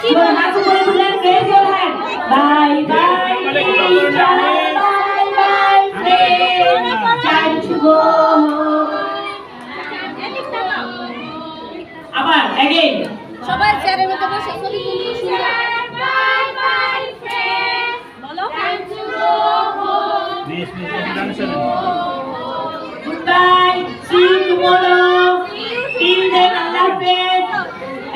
Your hands are going to raise your hand. Bye bye teacher, bye bye friend. Time to go home. আবার again. সবাই চেয়ারের মধ্যে বসে ছবি তুলতে শুরু Bye bye friend. বলো Time to go home. Goodbye. See you tomorrow. Till then, Allah Hafiz.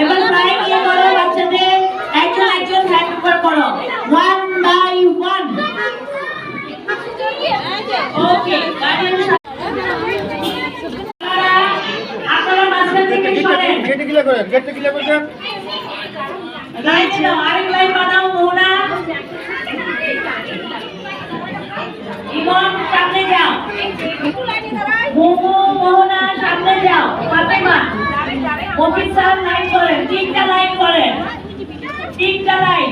এবার ফ্লাইং নিয়ে করো বাচ্চাদের একজন একজন হ্যান্ড ওভার করো 1 by 1 ওকে গার্ডিয়ান আপনারা মাঝখান থেকে সরেন গেটে ক্লিয়ার করেন গেটে ক্লিয়ার করেন লাইন দাও আরেক লাইন বানাও মোহনা ইমন সামনে যাও মোহনা সামনে যাও ফাতেমা মফিজ স্যার লাইন করেন তিনটা লাইন করেন তিনটা লাইন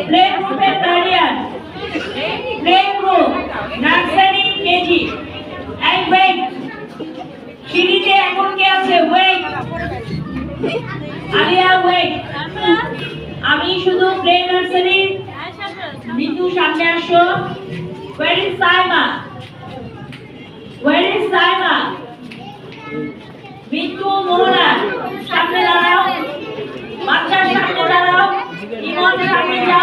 প্লে গ্রুপের guardian play group nursery KG এই ওয়েট সিঁড়িতে এখন কে আছে ওয়েট আলিয়া ওয়েট আমি শুধু প্লে নার্সারি মিতু সামনে আসো where is Saima মিতু মোহনা সামনে দাঁড়াও বাচ্চার সামনে দাঁড়াও ইমন সামনে যাও